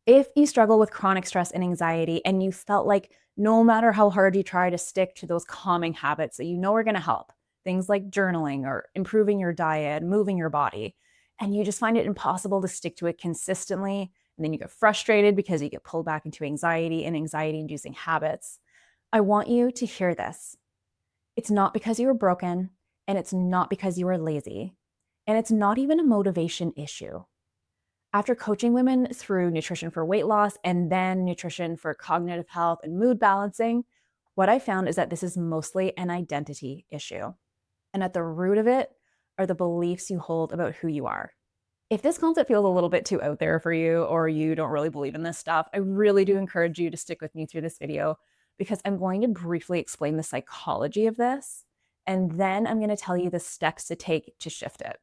If you struggle with chronic stress and anxiety and you felt like no matter how hard you try to stick to those calming habits that you know are going to help, things like journaling or improving your diet, moving your body, and you just find it impossible to stick to it consistently, and then you get frustrated because you get pulled back into anxiety and anxiety inducing habits, I want you to hear this. It's not because you were broken, and it's not because you were lazy, and it's not even a motivation issue. After coaching women through nutrition for weight loss and then nutrition for cognitive health and mood balancing, what I found is that this is mostly an identity issue. And at the root of it are the beliefs you hold about who you are. If this concept feels a little bit too out there for you, or you don't really believe in this stuff, I really do encourage you to stick with me through this video, because I'm going to briefly explain the psychology of this, and then I'm going to tell you the steps to take to shift it.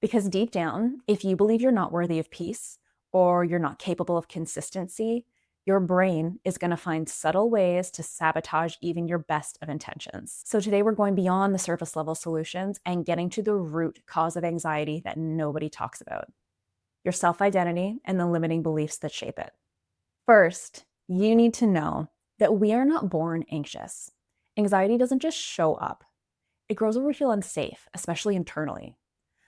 Because deep down, if you believe you're not worthy of peace or you're not capable of consistency, your brain is going to find subtle ways to sabotage even your best of intentions. So today we're going beyond the surface level solutions and getting to the root cause of anxiety that nobody talks about: your self-identity and the limiting beliefs that shape it. First, you need to know that we are not born anxious. Anxiety doesn't just show up. It grows when we feel unsafe, especially internally.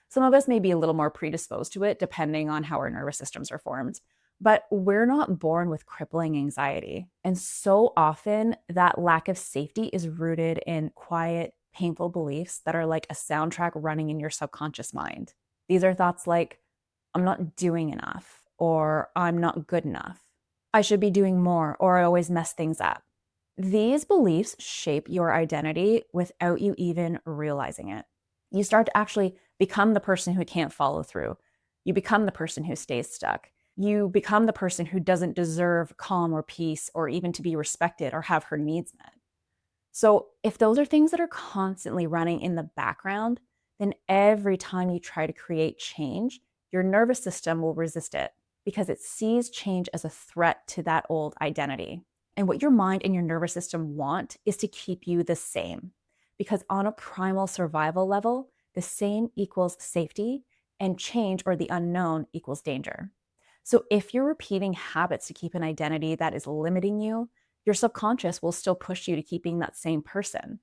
Some of us may be a little more predisposed to it, depending on how our nervous systems are formed, but we're not born with crippling anxiety. And so often, that lack of safety is rooted in quiet, painful beliefs that are like a soundtrack running in your subconscious mind. These are thoughts like, I'm not doing enough, or I'm not good enough. I should be doing more, or I always mess things up. These beliefs shape your identity without you even realizing it. You start to actually become the person who can't follow through. You become the person who stays stuck. You become the person who doesn't deserve calm or peace or even to be respected or have her needs met. So if those are things that are constantly running in the background, then every time you try to create change, your nervous system will resist it because it sees change as a threat to that old identity. And what your mind and your nervous system want is to keep you the same, because on a primal survival level, the same equals safety, and change or the unknown equals danger. So if you're repeating habits to keep an identity that is limiting you, your subconscious will still push you to keeping that same person.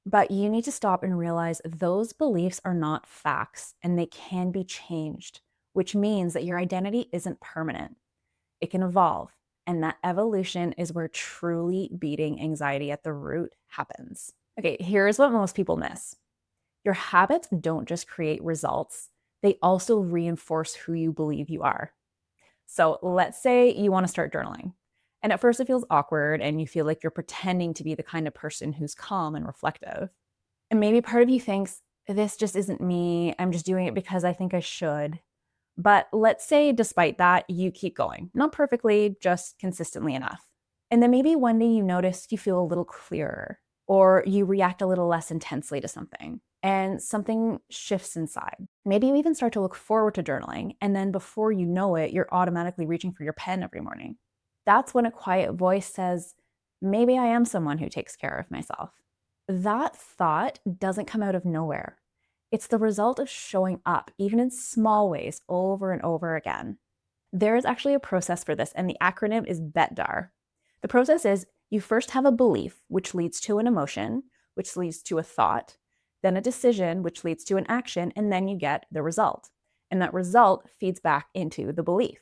But you need to stop and realize those beliefs are not facts and they can be changed, which means that your identity isn't permanent. It can evolve. And that evolution is where truly beating anxiety at the root happens. Okay, here's what most people miss. Your habits don't just create results, they also reinforce who you believe you are. So let's say you want to start journaling. And at first it feels awkward and you feel like you're pretending to be the kind of person who's calm and reflective. And maybe part of you thinks, this just isn't me. I'm just doing it because I think I should. But let's say despite that, you keep going. Not perfectly, just consistently enough. And then maybe one day you notice you feel a little clearer, or you react a little less intensely to something, and something shifts inside. Maybe you even start to look forward to journaling, and then before you know it, you're automatically reaching for your pen every morning. That's when a quiet voice says, maybe I am someone who takes care of myself. That thought doesn't come out of nowhere. It's the result of showing up, even in small ways, over and over again. There is actually a process for this, and the acronym is BETDAR. The process is you first have a belief, which leads to an emotion, which leads to a thought, then a decision, which leads to an action, and then you get the result. And that result feeds back into the belief.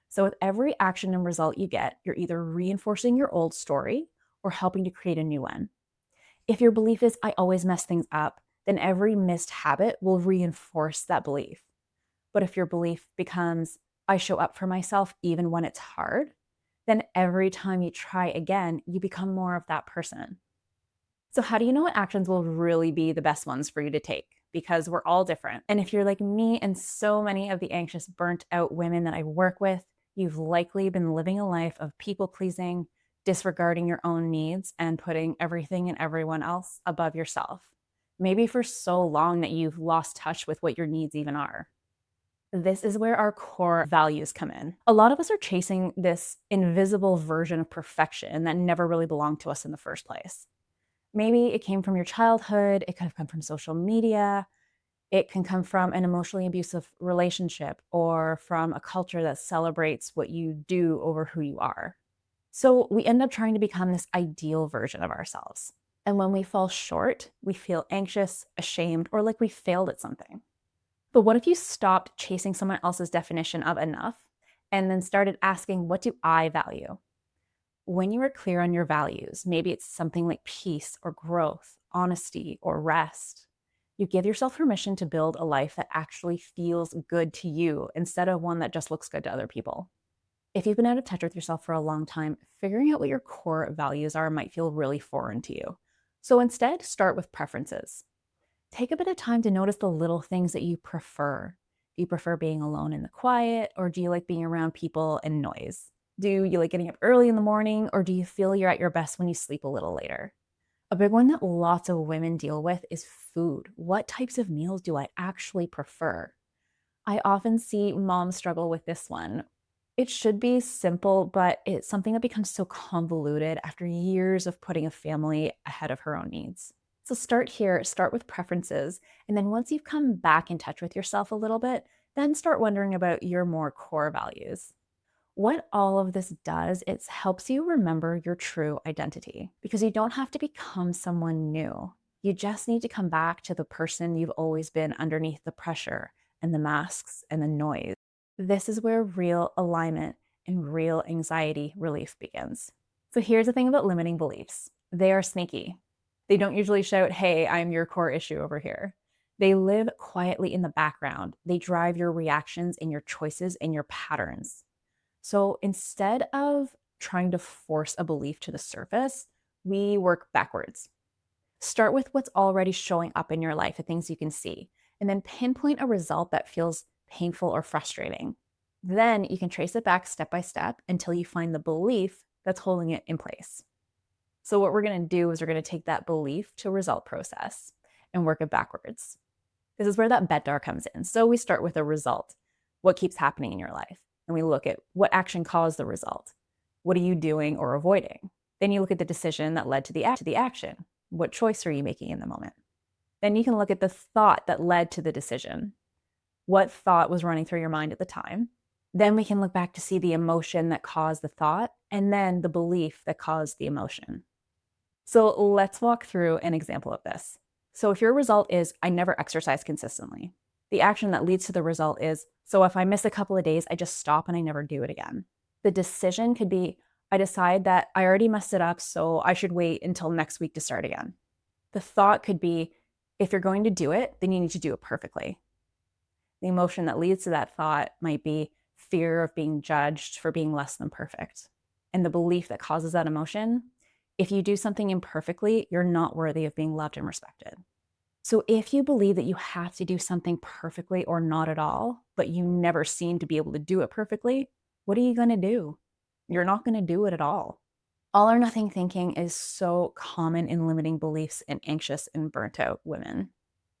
So with every action and result you get, you're either reinforcing your old story or helping to create a new one. If your belief is, I always mess things up, then every missed habit will reinforce that belief. But if your belief becomes, I show up for myself even when it's hard, then every time you try again, you become more of that person. So how do you know what actions will really be the best ones for you to take? Because we're all different. And if you're like me and so many of the anxious, burnt out women that I work with, you've likely been living a life of people pleasing, disregarding your own needs, and putting everything and everyone else above yourself. Maybe for so long that you've lost touch with what your needs even are. This is where our core values come in. A lot of us are chasing this invisible version of perfection that never really belonged to us in the first place. Maybe it came from your childhood, it could have come from social media, It can come from an emotionally abusive relationship or from a culture that celebrates what you do over who you are. So we end up trying to become this ideal version of ourselves. And when we fall short, we feel anxious, ashamed, or like we failed at something. But what if you stopped chasing someone else's definition of enough and then started asking, what do I value? When you are clear on your values, maybe it's something like peace or growth, honesty or rest, you give yourself permission to build a life that actually feels good to you instead of one that just looks good to other people. If you've been out of touch with yourself for a long time, figuring out what your core values are might feel really foreign to you. So instead, start with preferences. Take a bit of time to notice the little things that you prefer. Do you prefer being alone in the quiet, or do you like being around people and noise? Do you like getting up early in the morning, or do you feel you're at your best when you sleep a little later? A big one that lots of women deal with is food. What types of meals do I actually prefer? I often see moms struggle with this one. It should be simple, but it's something that becomes so convoluted after years of putting a family ahead of her own needs. So start here, start with preferences. And then once you've come back in touch with yourself a little bit, then start wondering about your more core values. What all of this does, it helps you remember your true identity because you don't have to become someone new. You just need to come back to the person you've always been underneath the pressure and the masks and the noise. This is where real alignment and real anxiety relief begins. So here's the thing about limiting beliefs. They are sneaky. They don't usually shout, "Hey, I'm your core issue over here." They live quietly in the background. They drive your reactions and your choices and your patterns. So instead of trying to force a belief to the surface, we work backwards. Start with what's already showing up in your life, the things you can see, and then pinpoint a result that feels painful or frustrating. Then you can trace it back step by step until you find the belief that's holding it in place. So, what we're going to do is we're going to take that belief to result process and work it backwards. This is where that BETDAR comes in. So we start with a result. What keeps happening in your life? And we look at what action caused the result. What are you doing or avoiding? Then you look at the decision that led to the action. What choice are you making in the moment? Then you can look at the thought that led to the decision. What thought was running through your mind at the time? Then we can look back to see the emotion that caused the thought and then the belief that caused the emotion. So let's walk through an example of this. So if your result is, I never exercise consistently, the action that leads to the result is, so if I miss a couple of days, I just stop and I never do it again. The decision could be, I decide that I already messed it up, so I should wait until next week to start again. The thought could be, if you're going to do it, then you need to do it perfectly. The emotion that leads to that thought might be fear of being judged for being less than perfect. And the belief that causes that emotion, if you do something imperfectly, you're not worthy of being loved and respected. So if you believe that you have to do something perfectly or not at all, but you never seem to be able to do it perfectly, what are you going to do? You're not going to do it at all. All or nothing thinking is so common in limiting beliefs in anxious and burnt out women.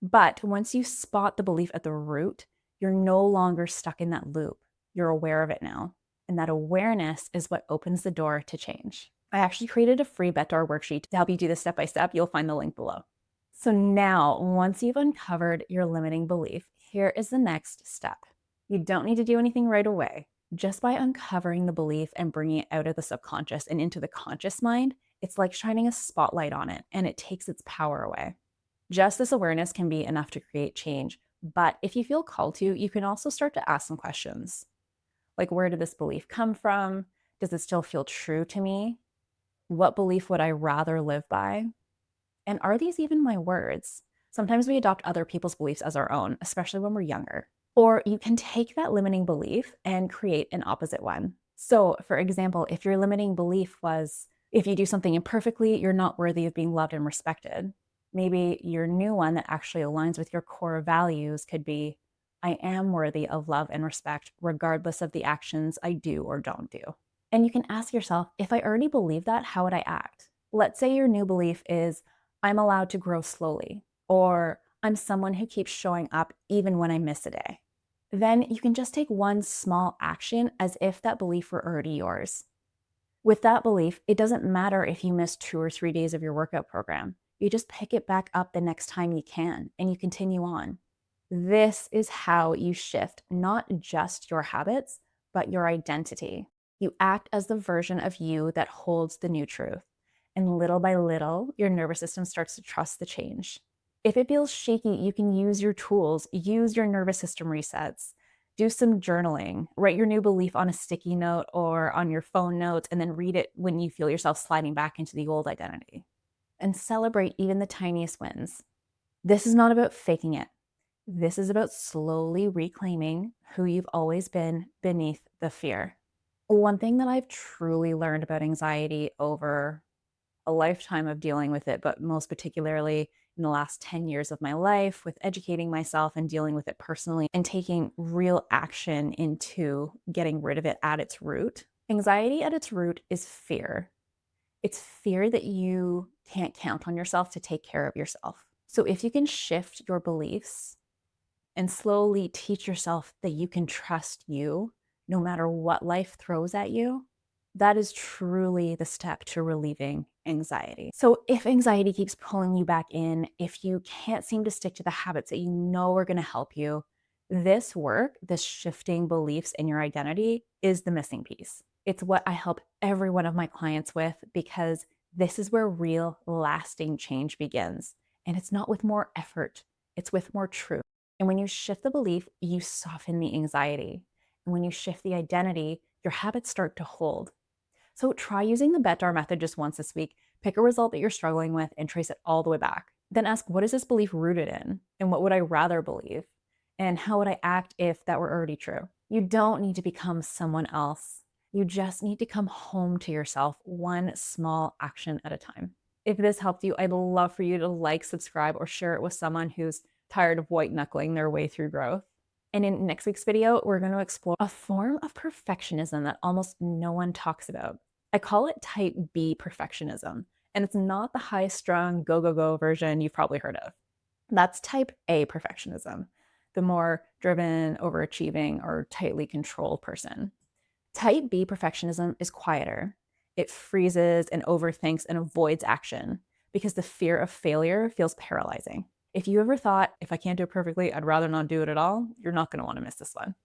But once you spot the belief at the root, you're no longer stuck in that loop. You're aware of it now. And that awareness is what opens the door to change. I actually created a free BETDAR worksheet to help you do this step by step. You'll find the link below. So now, once you've uncovered your limiting belief, here is the next step. You don't need to do anything right away. Just by uncovering the belief and bringing it out of the subconscious and into the conscious mind, it's like shining a spotlight on it and it takes its power away. Just this awareness can be enough to create change. But if you feel called to, you can also start to ask some questions. Like, where did this belief come from? Does it still feel true to me? What belief would I rather live by? And are these even my words? Sometimes we adopt other people's beliefs as our own, especially when we're younger. Or you can take that limiting belief and create an opposite one. So, for example, if your limiting belief was, if you do something imperfectly, you're not worthy of being loved and respected. Maybe your new one that actually aligns with your core values could be, I am worthy of love and respect, regardless of the actions I do or don't do. And you can ask yourself, if I already believe that, how would I act? Let's say your new belief is, I'm allowed to grow slowly, or I'm someone who keeps showing up even when I miss a day. Then you can just take one small action as if that belief were already yours. With that belief, it doesn't matter if you miss 2 or 3 days of your workout program. You just pick it back up the next time you can and you continue on. This is how you shift not just your habits, but your identity. You act as the version of you that holds the new truth. And little by little, your nervous system starts to trust the change. If it feels shaky, you can use your tools, use your nervous system resets, do some journaling, write your new belief on a sticky note or on your phone notes, and then read it when you feel yourself sliding back into the old identity. And celebrate even the tiniest wins. This is not about faking it. This is about slowly reclaiming who you've always been beneath the fear. One thing that I've truly learned about anxiety over a lifetime of dealing with it, but most particularly in the last 10 years of my life with educating myself and dealing with it personally and taking real action into getting rid of it at its root. Anxiety at its root is fear. It's fear that you can't count on yourself to take care of yourself. So if you can shift your beliefs and slowly teach yourself that you can trust you no matter what life throws at you, that is truly the step to relieving anxiety. So, if anxiety keeps pulling you back in, if you can't seem to stick to the habits that you know are going to help you, this work, this shifting beliefs in your identity is the missing piece. It's what I help every one of my clients with because this is where real, lasting change begins. And it's not with more effort, it's with more truth. And when you shift the belief, you soften the anxiety. And when you shift the identity, your habits start to hold. So try using the BETDAR method just once this week. Pick a result that you're struggling with and trace it all the way back. Then ask, what is this belief rooted in? And what would I rather believe? And how would I act if that were already true? You don't need to become someone else. You just need to come home to yourself one small action at a time. If this helped you, I'd love for you to like, subscribe, or share it with someone who's tired of white knuckling their way through growth. And in next week's video, we're going to explore a form of perfectionism that almost no one talks about. I call it Type B Perfectionism, and it's not the high-strung go, go, go version you've probably heard of. That's Type A Perfectionism, the more driven, overachieving, or tightly controlled person. Type B Perfectionism is quieter. It freezes and overthinks and avoids action because the fear of failure feels paralyzing. If you ever thought, if I can't do it perfectly, I'd rather not do it at all, you're not going to want to miss this one.